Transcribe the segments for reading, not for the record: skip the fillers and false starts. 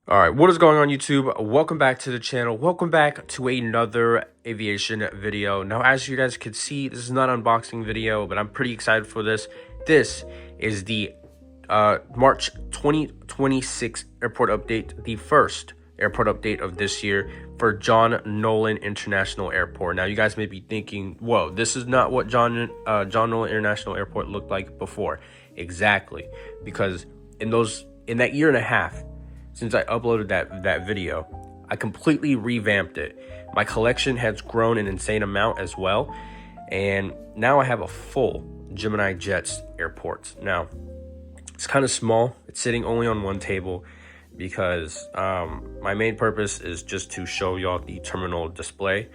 All right, what is going on YouTube? Welcome back to the channel. Welcome back to another aviation video. Now, as you guys can see, this is not an unboxing video, but I'm pretty excited for this. This is the March 2026 airport update, the first airport update of this year for John Nolan International Airport. Now, you guys may be thinking, whoa, this is not what John Nolan International Airport looked like before. Exactly, because in that year and a half since I uploaded that video, I completely revamped it. My collection has grown an insane amount as well, and now I have a full Gemini Jets airport. Now, it's kind of small. It's sitting only on one table because my main purpose is just to show y'all the terminal display.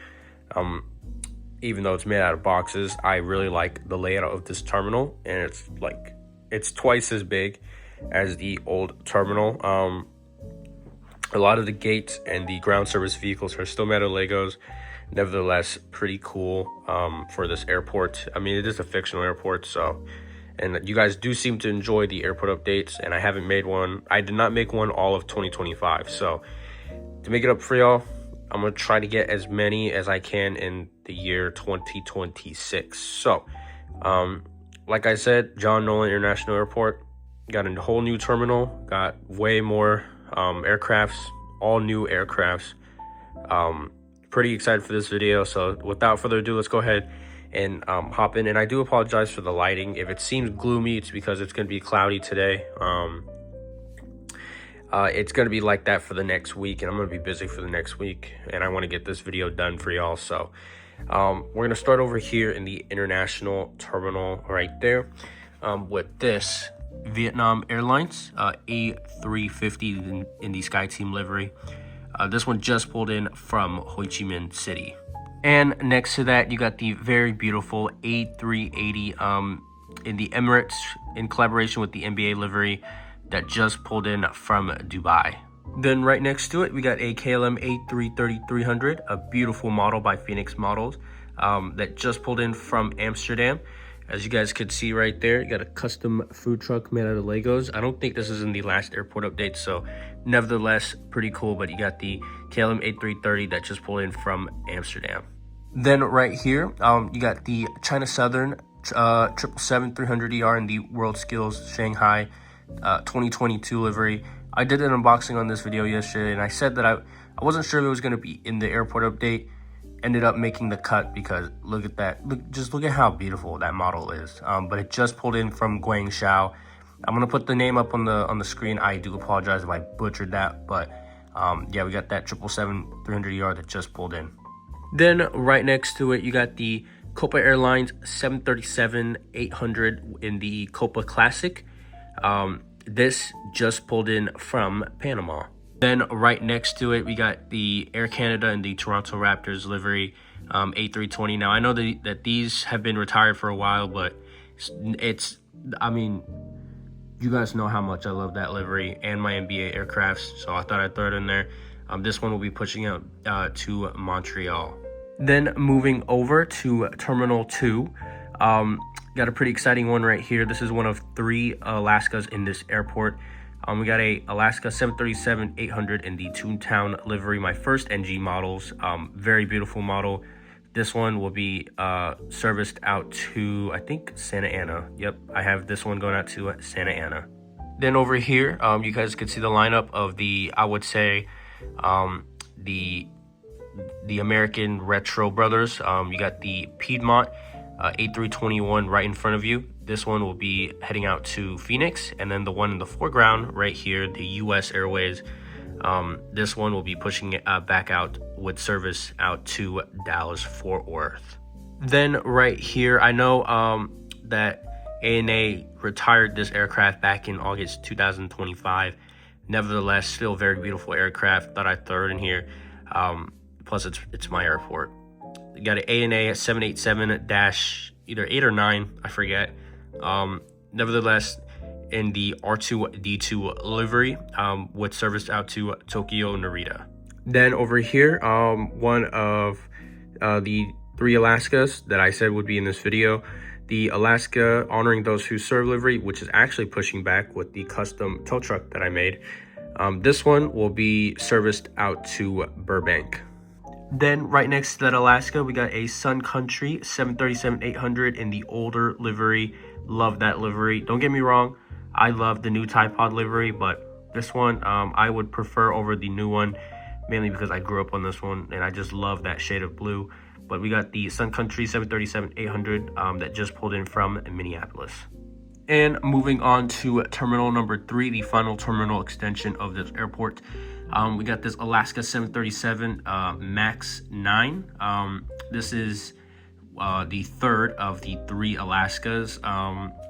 Even though it's made out of boxes, I really like the layout of this terminal, and it's twice as big as the old terminal. A lot of the gates and the ground service vehicles are still made of Legos. Nevertheless, pretty cool for this airport. I mean, it is a fictional airport, so, and you guys do seem to enjoy the airport updates, and I haven't made one. I did not make one all of 2025, so to make it up for y'all, I'm gonna try to get as many as I can in the year 2026. So, like I said, John Nolan International Airport got a whole new terminal, got way more aircrafts, all new aircrafts. Pretty excited for this video, so without further ado, let's go ahead and hop in. And I do apologize for the lighting. If it seems gloomy, it's because it's going to be cloudy today. It's going to be like that for the next week, and I'm going to be busy for the next week, and I want to get this video done for y'all. So we're going to start over here in the international terminal right there with this Vietnam Airlines A350 in the SkyTeam livery. This one just pulled in from Ho Chi Minh City. And next to that, you got the very beautiful A380 in the Emirates in collaboration with the NBA livery that just pulled in from Dubai. Then right next to it, we got a KLM A330-300, a beautiful model by Phoenix Models that just pulled in from Amsterdam. As you guys could see right there, you got a custom food truck made out of Legos. I don't think this is in the last airport update, so nevertheless, pretty cool. But you got the KLM A330 that just pulled in from Amsterdam. Then right here, you got the China Southern 777-300ER in the World Skills Shanghai 2022 livery. I did an unboxing on this video yesterday, and I said that I wasn't sure if it was going to be in the airport update. Ended up making the cut because look at that. Just look at how beautiful that model is. But it just pulled in from Guangzhou. I'm gonna put the name up on the screen. I do apologize if I butchered that, but yeah, we got that 777-300ER that just pulled in. Then right next to it, you got the Copa Airlines 737-800 in the Copa Classic. This just pulled in from Panama. Then right next to it, we got the Air Canada and the Toronto Raptors livery A320. Now, I know that these have been retired for a while, but I mean, you guys know how much I love that livery and my NBA aircrafts, so I thought I'd throw it in there. This one will be pushing out to Montreal. Then moving over to Terminal 2, got a pretty exciting one right here. This is one of 3 Alaskas in this airport. We got a Alaska 737-800 in the Toontown livery, my first NG models. Very beautiful model. This one will be serviced out to, I think, Santa Ana. Yep, I have this one going out to Santa Ana. Then over here, you guys can see the lineup of the, I would say, the American Retro Brothers. You got the Piedmont A321 right in front of you. This one will be heading out to Phoenix, and then the one in the foreground right here, the US Airways, this one will be pushing it back out with service out to Dallas Fort Worth. Then right here, I know that ANA retired this aircraft back in August 2025. Nevertheless, still very beautiful aircraft. Thought I'd throw it in here. Plus it's my airport. You got an ANA 787 either 8 or 9, I forget. Nevertheless, in the R2D2 livery with service out to Tokyo Narita. Then over here, one of the 3 Alaskas that I said would be in this video, the Alaska Honoring Those Who Serve livery, which is actually pushing back with the custom tow truck that I made. This one will be serviced out to Burbank. Then right next to that Alaska, we got a Sun Country 737-800 in the older livery. Love that livery. Don't get me wrong, I love the new Tide Pod livery, but this one I would prefer over the new one, mainly because I grew up on this one and I just love that shade of blue. But we got the Sun Country 737-800 that just pulled in from Minneapolis. And moving on to terminal number 3, the final terminal extension of this airport. We got this Alaska 737 MAX 9. This is the third of the 3 Alaskas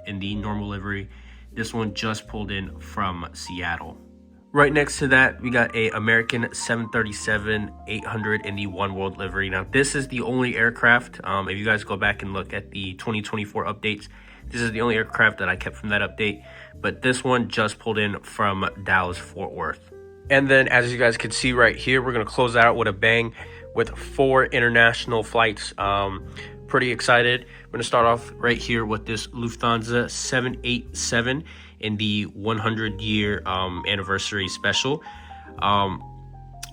in the normal livery. This one just pulled in from Seattle. Right next to that, we got a American 737-800 in the One World livery. Now, this is the only aircraft, if you guys go back and look at the 2024 updates, this is the only aircraft that I kept from that update. But this one just pulled in from Dallas-Fort Worth. And then, as you guys can see right here, we're going to close out with a bang with 4 international flights. Pretty excited. We're going to start off right here with this Lufthansa 787 in the 100-year anniversary special.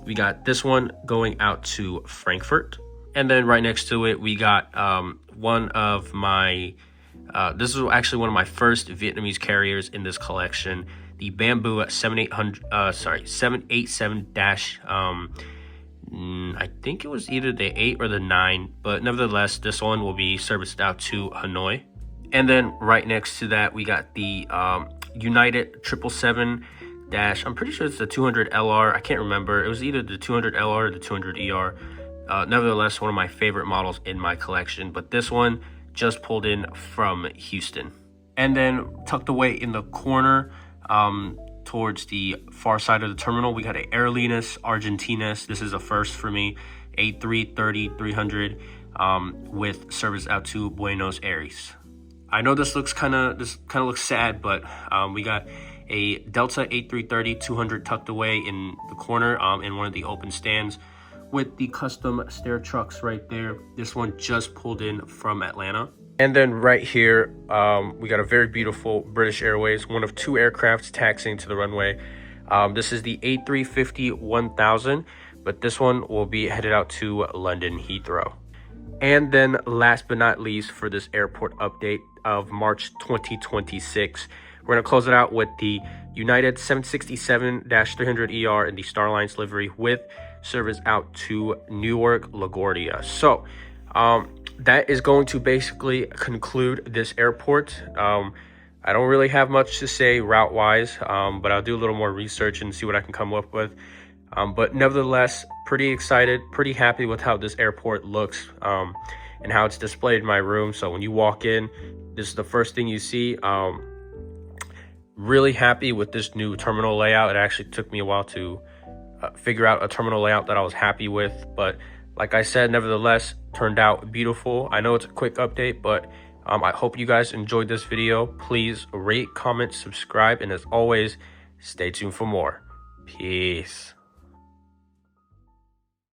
We got this one going out to Frankfurt. And then right next to it, we got one of my, this is actually one of my first Vietnamese carriers in this collection, the Bamboo 787- I think it was either the 8 or the 9, but nevertheless, this one will be serviced out to Hanoi. And then right next to that, we got the United 777- I'm pretty sure it's the 200 LR. I can't remember. It was either the 200 LR or the 200 ER. Nevertheless, one of my favorite models in my collection, but this one just pulled in from Houston. And then tucked away in the corner, towards the far side of the terminal, we got a Aerolíneas Argentinas. This is a first for me, A330-300 with service out to Buenos Aires. I know this kind of looks sad, but we got a Delta A330-200 tucked away in the corner in one of the open stands with the custom stair trucks right there. This one just pulled in from Atlanta. And then right here, we got a very beautiful British Airways, one of 2 aircrafts taxiing to the runway. This is the A350-1000, but this one will be headed out to London Heathrow. And then last but not least for this airport update of March 2026, we're going to close it out with the United 767-300ER in the Star Alliance livery with service out to Newark, LaGuardia. So, that is going to basically conclude this airport. I don't really have much to say route-wise, but I'll do a little more research and see what I can come up with. But nevertheless, pretty excited, pretty happy with how this airport looks and how it's displayed in my room. So when you walk in, this is the first thing you see. Really happy with this new terminal layout. It actually took me a while to figure out a terminal layout that I was happy with, but like I said, nevertheless, turned out beautiful. I know it's a quick update, but I hope you guys enjoyed this video. Please rate, comment, subscribe, and as always, stay tuned for more. Peace.